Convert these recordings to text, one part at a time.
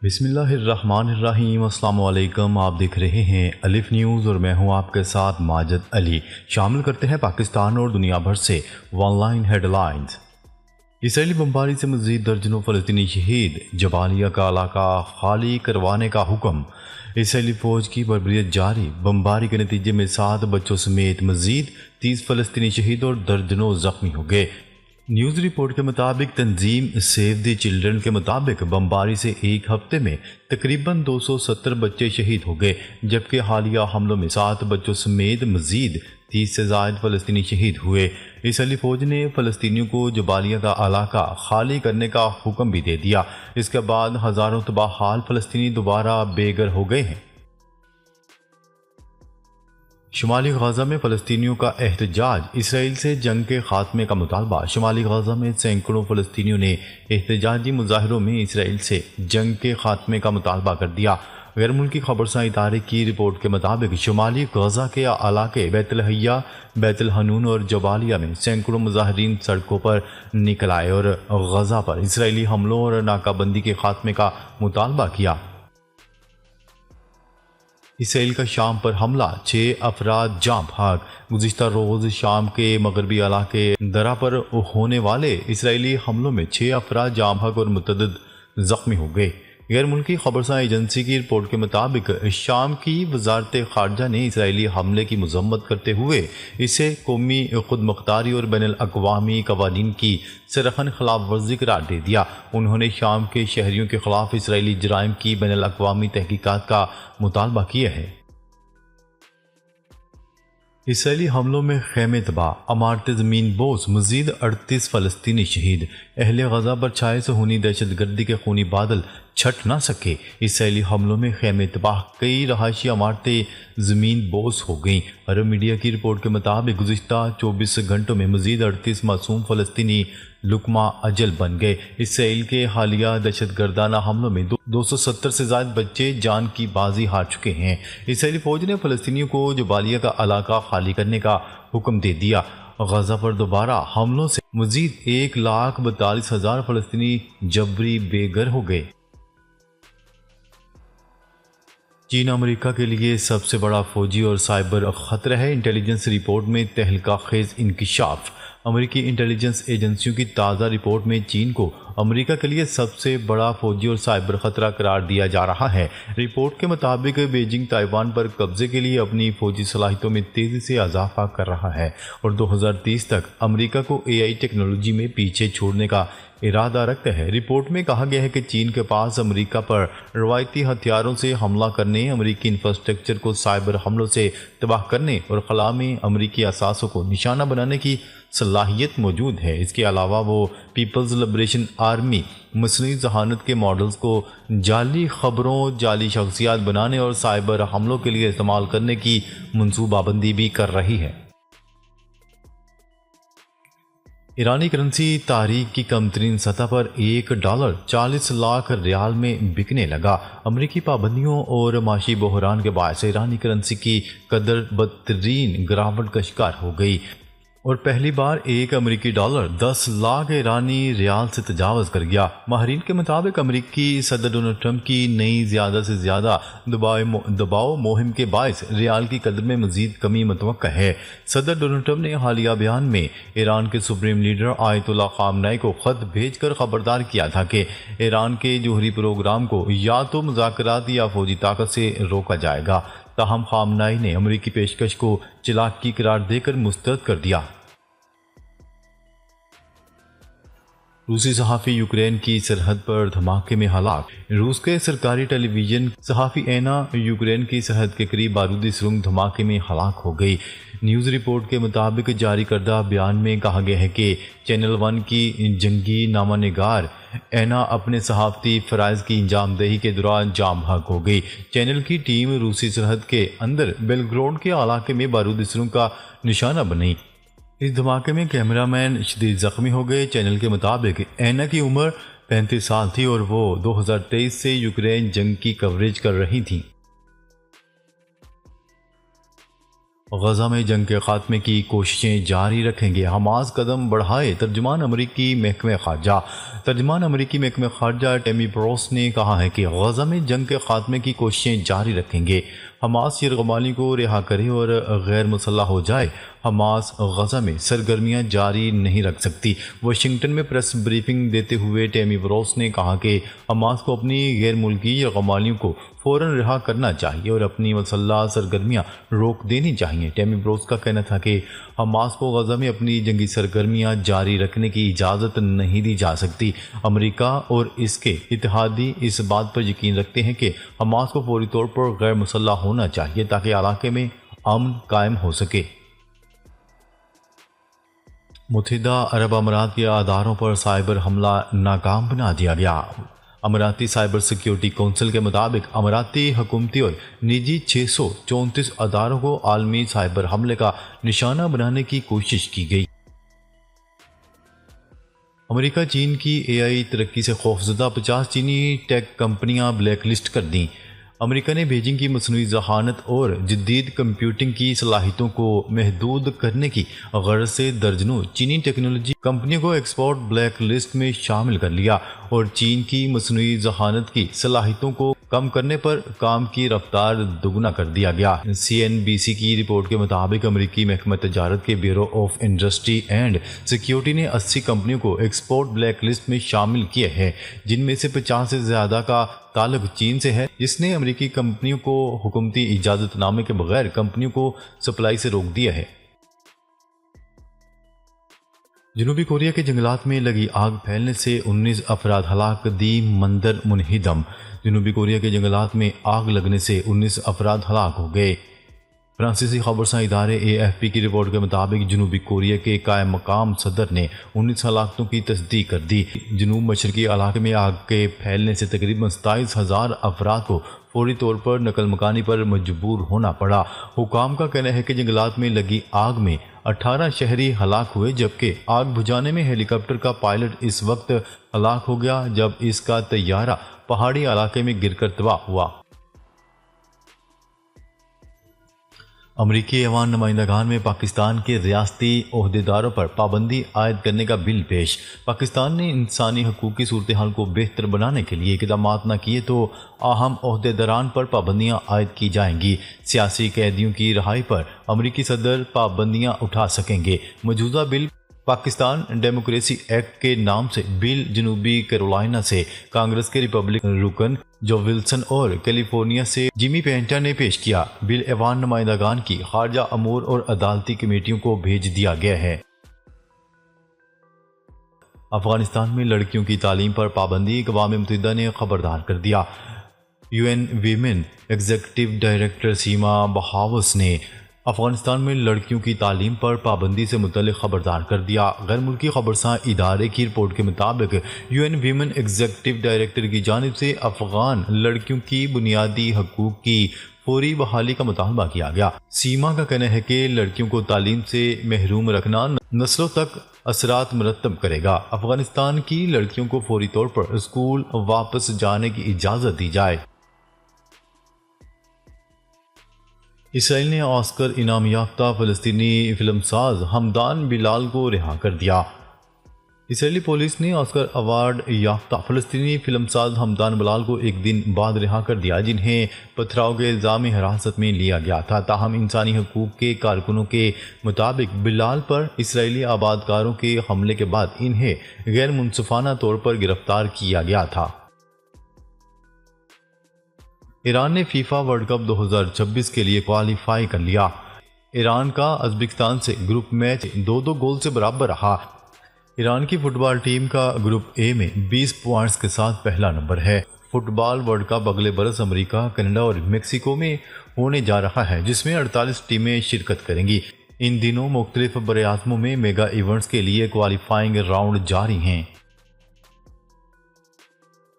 بسم اللہ الرحمن الرحیم۔ السلام علیکم، آپ دیکھ رہے ہیں الف نیوز اور میں ہوں آپ کے ساتھ ماجد علی۔ شامل کرتے ہیں پاکستان اور دنیا بھر سے ون لائن ہیڈ لائنز۔ اسرائیلی بمباری سے مزید درجنوں فلسطینی شہید، جبالیہ کا علاقہ خالی کروانے کا حکم۔ اسرائیلی فوج کی بربریت جاری، بمباری کے نتیجے میں 7 بچوں سمیت مزید 30 فلسطینی شہید اور درجنوں زخمی ہو گئے۔ نیوز رپورٹ کے مطابق تنظیم سیو دی چلڈرن کے مطابق بمباری سے ایک ہفتے میں تقریباً 270 بچے شہید ہو گئے، جبکہ حالیہ حملوں میں 7 بچوں سمیت مزید 30 سے زائد فلسطینی شہید ہوئے۔ اسرائیلی فوج نے فلسطینیوں کو جبالیہ کا علاقہ خالی کرنے کا حکم بھی دے دیا۔ اس کے بعد ہزاروں تباہ حال فلسطینی دوبارہ بے گھر ہو گئے ہیں۔ شمالی غزہ میں فلسطینیوں کا احتجاج، اسرائیل سے جنگ کے خاتمے کا مطالبہ۔ شمالی غزہ میں سینکڑوں فلسطینیوں نے احتجاجی مظاہروں میں اسرائیل سے جنگ کے خاتمے کا مطالبہ کر دیا۔ غیر ملکی خبرساں ادارے کی رپورٹ کے مطابق شمالی غزہ کے علاقے بیت الحیہ، بیت الحنون اور جبالیہ میں سینکڑوں مظاہرین سڑکوں پر نکل آئے اور غزہ پر اسرائیلی حملوں اور ناکہ بندی کے خاتمے کا مطالبہ کیا۔ اسرائیل کا شام پر حملہ، 6 افراد جاں بحق۔ گزشتہ روز شام کے مغربی علاقے درہ پر ہونے والے اسرائیلی حملوں میں 6 افراد جاں بحق اور متعدد زخمی ہو گئے۔ غیر ملکی خبرساں ایجنسی کی رپورٹ کے مطابق شام کی وزارت خارجہ نے اسرائیلی حملے کی مذمت کرتے ہوئے اسے قومی خود مختاری اور بین الاقوامی قوانین کی سرخن خلاف ورزی قرار دے دیا۔ انہوں نے شام کے شہریوں کے خلاف اسرائیلی جرائم کی بین الاقوامی تحقیقات کا مطالبہ کیا ہے۔ اسرائیلی حملوں میں خیمے تباہ، عمارتیں زمین بوس، مزید 38 فلسطینی شہید۔ اہل غزہ پر چھائے صہیونی دہشت گردی کے خونی بادل چھٹ نہ سکے۔ اسرائیلی حملوں میں خیمے تباہ، کئی رہائشی عمارتیں زمین بوس ہو گئیں۔ عرب میڈیا کی رپورٹ کے مطابق گزشتہ 24 گھنٹوں میں مزید 38 معصوم فلسطینی لقمہ اجل بن گئے۔ اسرائیل کے حالیہ دہشت گردانہ حملوں میں 270 سے زائد بچے جان کی بازی ہار چکے ہیں۔ اسرائیلی فوج نے فلسطینیوں کو جبالیہ کا علاقہ خالی کرنے کا حکم دے دیا۔ غزہ پر دوبارہ حملوں سے مزید 1,42,000 فلسطینی جبری بے گھر ہو گئے۔ چین امریکہ کے لیے سب سے بڑا فوجی اور سائبر خطرہ ہے، انٹیلیجنس رپورٹ میں تہلکہ خیز انکشاف۔ امریکی انٹیلیجنس ایجنسیوں کی تازہ رپورٹ میں چین کو امریکہ کے لیے سب سے بڑا فوجی اور سائبر خطرہ قرار دیا جا رہا ہے۔ رپورٹ کے مطابق بیجنگ تائیوان پر قبضے کے لیے اپنی فوجی صلاحیتوں میں تیزی سے اضافہ کر رہا ہے اور 2030 تک امریکہ کو AI ٹیکنالوجی میں پیچھے چھوڑنے کا ارادہ رکھتا ہے۔ رپورٹ میں کہا گیا ہے کہ چین کے پاس امریکہ پر روایتی ہتھیاروں سے حملہ کرنے، امریکی انفراسٹرکچر کو سائبر حملوں سے تباہ کرنے اور خلا میں امریکی اثاثوں کو نشانہ بنانے کی صلاحیت موجود ہے۔ اس کے علاوہ وہ پیپلز لبریشن آرمی مصنوعی ذہانت کے ماڈلز کو جعلی خبروں، جعلی شخصیات بنانے اور سائبر حملوں کے لیے استعمال کرنے کی منصوبہ بندی بھی کر رہی ہے۔ ایرانی کرنسی تاریخ کی کم ترین سطح پر $1 40 لاکھ ریال میں بکنے لگا۔ امریکی پابندیوں اور معاشی بحران کے باعث ایرانی کرنسی کی قدر بدترین گراوٹ کا شکار ہو گئی اور پہلی بار ایک امریکی ڈالر 10 لاکھ ایرانی ریال سے تجاوز کر گیا۔ ماہرین کے مطابق امریکی صدر ڈونلڈ ٹرمپ کی نئی زیادہ سے زیادہ دباؤ مہم کے باعث ریال کی قدر میں مزید کمی متوقع ہے۔ صدر ڈونلڈ ٹرمپ نے حالیہ بیان میں ایران کے سپریم لیڈر آیت اللہ خامنہئی کو خط بھیج کر خبردار کیا تھا کہ ایران کے جوہری پروگرام کو یا تو مذاکرات یا فوجی طاقت سے روکا جائے گا۔ تاہم خامنہئی نے امریکی پیشکش کو چالاکی قرار دے کر مسترد کر دیا۔ روسی صحافی یوکرین کی سرحد پر دھماکے میں ہلاک۔ روس کے سرکاری ٹیلی ویژن صحافی اینا یوکرین کی سرحد کے قریب بارودی سرنگ دھماکے میں ہلاک ہو گئی۔ نیوز رپورٹ کے مطابق جاری کردہ بیان میں کہا گیا ہے کہ چینل 1 کی جنگی نامہ نگار اینا اپنے صحافتی فرائض کی انجام دہی کے دوران جاں بحق ہو گئی۔ چینل کی ٹیم روسی سرحد کے اندر بیلگروڈ کے علاقے میں بارودی سرنگ کا نشانہ بنی۔ اس دھماکے میں کیمرہ مین شدید زخمی ہو گئے۔ چینل کے مطابق اینا کی عمر 35 سال تھی اور وہ 2023 سے یوکرین جنگ کی کوریج کر رہی تھیں۔ غزہ میں جنگ کے خاتمے کی کوششیں جاری رکھیں گے، حماس قدم بڑھائے۔ ترجمان امریکی محکمہ خارجہ ترجمان امریکی محکمہ خارجہ ٹیمی بروس نے کہا ہے کہ غزہ میں جنگ کے خاتمے کی کوششیں جاری رکھیں گے۔ حماس یرغمالیوں کو رہا کرے اور غیر مسلح ہو جائے۔ حماس غزہ میں سرگرمیاں جاری نہیں رکھ سکتی۔ واشنگٹن میں پریس بریفنگ دیتے ہوئے ٹیمی بروس نے کہا کہ حماس کو اپنی غیر ملکی یرغمالیوں کو فوراً رہا کرنا چاہیے اور اپنی مسلح سرگرمیاں روک دینی چاہیے۔ ٹیمی بروس کا کہنا تھا کہ حماس کو غزہ میں اپنی جنگی سرگرمیاں جاری رکھنے کی اجازت نہیں دی جا سکتی۔ امریکہ اور اس کے اتحادی اس بات پر یقین رکھتے ہیں کہ حماس کو فوری طور پر غیر مسلح ہونا چاہیے تاکہ علاقے میں امن قائم ہو سکے۔ متحدہ عرب امارات کے اداروں پر سائبر حملہ ناکام بنا دیا گیا۔ اماراتی سائبر سیکیورٹی کونسل کے مطابق اماراتی حکومتی اور نجی 634 اداروں کو عالمی سائبر حملے کا نشانہ بنانے کی کوشش کی گئی۔ امریکہ چین کی AI ترقی سے خوفزدہ 50 چینی ٹیک کمپنیاں بلیک لسٹ کر دیں۔ امریکہ نے بیجنگ کی مصنوعی ذہانت اور جدید کمپیوٹنگ کی صلاحیتوں کو محدود کرنے کی غرض سے درجنوں چینی ٹیکنالوجی کمپنیوں کو ایکسپورٹ بلیک لسٹ میں شامل کر لیا اور چین کی مصنوعی ذہانت کی صلاحیتوں کو کم کرنے پر کام کی رفتار دگنا کر دیا گیا۔ CNBC کی رپورٹ کے مطابق امریکی محکمہ تجارت کے bureau of industry and security نے 80 کمپنیوں کو ایکسپورٹ بلیک لسٹ میں شامل کیے ہیں، جن میں سے 50 سے زیادہ کا تعلق چین سے ہے، جس نے امریکی کمپنیوں کو حکومتی اجازت نامے کے بغیر کمپنیوں کو سپلائی سے روک دیا ہے۔ جنوبی کوریا کے جنگلات میں لگی آگ پھیلنے سے 19 افراد ہلاک، دی مندر منہدم۔ جنوبی کوریا کے جنگلات میں آگ لگنے سے 19 افراد ہلاک ہو گئے۔ فرانسیسی خبرساں ادارے AFP کی رپورٹ کے مطابق جنوبی کوریا کے قائم مقام صدر نے 19 ہلاکتوں کی تصدیق کر دی۔ جنوب مشرقی علاقے میں آگ کے پھیلنے سے تقریباً 27,000 افراد کو فوری طور پر نقل مکانی پر مجبور ہونا پڑا۔ حکام کا کہنا ہے کہ جنگلات میں لگی آگ میں 18 شہری ہلاک ہوئے، جبکہ آگ بجھانے میں ہیلی کاپٹر کا پائلٹ اس وقت ہلاک ہو گیا جب اس کا طیارہ پہاڑی علاقے میں گر کر تباہ ہوا۔ امریکی ایوان نمائندگان میں پاکستان کے ریاستی عہدیداروں پر پابندی عائد کرنے کا بل پیش۔ پاکستان نے انسانی حقوق کی صورتحال کو بہتر بنانے کے لیے اقدامات نہ کیے تو اہم عہدیداران پر پابندیاں عائد کی جائیں گی۔ سیاسی قیدیوں کی رہائی پر امریکی صدر پابندیاں اٹھا سکیں گے۔ موجودہ بل پاکستان ڈیموکریسی ایکٹ کے نام سے بل جنوبی کیرولائنا سے کانگریس کے ریپبلکن رکن جو ولسن اور کیلیفورنیا سے جیمی پینٹا نے پیش کیا۔ بل ایوان نمائندگان کی خارجہ امور اور عدالتی کمیٹیوں کو بھیج دیا گیا ہے۔ افغانستان میں لڑکیوں کی تعلیم پر پابندی اقوام متحدہ نے خبردار کر دیا۔ UN ویمن ایگزیکٹو ڈائریکٹر سیما بہاوس نے افغانستان میں لڑکیوں کی تعلیم پر پابندی سے متعلق خبردار کر دیا۔ غیر ملکی خبرساں ادارے کی رپورٹ کے مطابق UN ویمن ایگزیکٹو ڈائریکٹر کی جانب سے افغان لڑکیوں کی بنیادی حقوق کی فوری بحالی کا مطالبہ کیا گیا۔ سیما کا کہنا ہے کہ لڑکیوں کو تعلیم سے محروم رکھنا نسلوں تک اثرات مرتب کرے گا۔ افغانستان کی لڑکیوں کو فوری طور پر اسکول واپس جانے کی اجازت دی جائے۔ اسرائیل نے آسکر انعام یافتہ فلسطینی فلم ساز حمدان بلال کو رہا کر دیا۔ اسرائیلی پولیس نے آسکر ایوارڈ یافتہ فلسطینی فلم ساز حمدان بلال کو ایک دن بعد رہا کر دیا، جنہیں پتھراؤ کے الزام میں حراست میں لیا گیا تھا۔ تاہم انسانی حقوق کے کارکنوں کے مطابق بلال پر اسرائیلی آبادکاروں کے حملے کے بعد انہیں غیر منصفانہ طور پر گرفتار کیا گیا تھا۔ ایران نے فیفا ورلڈ کپ 2026 کے لیے کوالیفائی کر لیا۔ ایران کا ازبکستان سے گروپ میچ 2-2 گول سے برابر رہا۔ ایران کی فٹ بال ٹیم کا گروپ اے میں 20 پوائنٹس کے ساتھ پہلا نمبر ہے۔ فٹ بال ورلڈ کپ اگلے برس امریکہ، کینیڈا اور میکسیکو میں ہونے جا رہا ہے، جس میں 48 ٹیمیں شرکت کریں گی۔ ان دنوں مختلف براعظموں میں میگا ایونٹس کے لیے کوالیفائنگ راؤنڈ جاری ہیں۔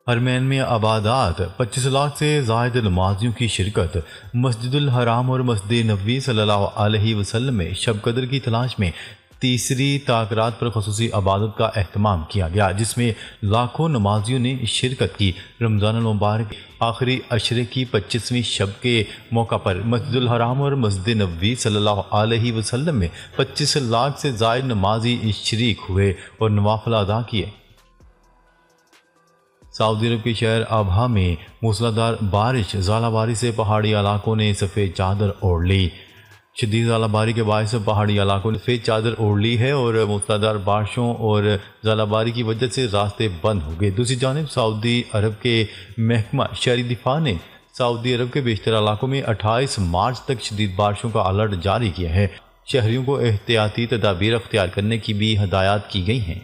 حرمین میں عبادات، 25 لاکھ سے زائد نمازیوں کی شرکت۔ مسجد الحرام اور مسجد نبوی صلی اللہ علیہ وسلم میں شب قدر کی تلاش میں تیسری تاکرات پر خصوصی عبادت کا اہتمام کیا گیا، جس میں لاکھوں نمازیوں نے شرکت کی۔ رمضان المبارک آخری عشرے کی 25ویں شب کے موقع پر مسجد الحرام اور مسجد نبوی صلی اللہ علیہ وسلم میں 25 لاکھ سے زائد نمازی شریک ہوئے اور نوافل ادا کیے۔ سعودی عرب کے شہر ابہا میں موسلادھار بارش ژالہ باری سے پہاڑی علاقوں نے سفید چادر اوڑھ لی۔ شدید ژالہ باری کے باعث پہاڑی علاقوں نے سفید چادر اوڑھ لی ہے اور موسلادھار بارشوں اور ژالہ باری کی وجہ سے راستے بند ہو گئے۔ دوسری جانب سعودی عرب کے محکمہ شہری دفاع نے سعودی عرب کے بیشتر علاقوں میں 28 مارچ تک شدید بارشوں کا الرٹ جاری کیا ہے۔ شہریوں کو احتیاطی تدابیر اختیار کرنے کی بھی ہدایات کی گئی ہیں۔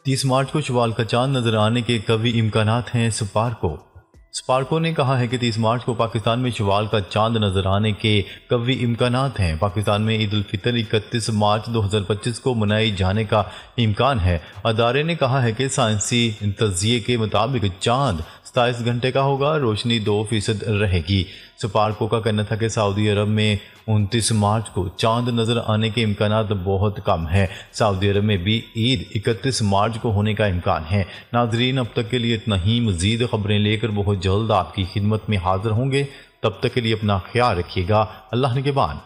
30 مارچ کو شوال کا چاند نظر آنے کے قوی امکانات ہیں۔ سپارکو نے کہا ہے کہ 30 مارچ کو پاکستان میں شوال کا چاند نظر آنے کے قوی امکانات ہیں۔ پاکستان میں عید الفطر 31 مارچ 2025 کو منائی جانے کا امکان ہے۔ ادارے نے کہا ہے کہ سائنسی تجزیے کے مطابق چاند 27 گھنٹے کا ہوگا، روشنی 2% رہے گی۔ سپارکو کا کہنا تھا کہ سعودی عرب میں 29 مارچ کو چاند نظر آنے کے امکانات بہت کم ہیں۔ سعودی عرب میں بھی عید 31 مارچ کو ہونے کا امکان ہے۔ ناظرین، اب تک کے لیے اتنا ہی۔ مزید خبریں لے کر بہت جلد آپ کی خدمت میں حاضر ہوں گے۔ تب تک کے لیے اپنا خیال رکھیے گا۔ اللہ نگہبان۔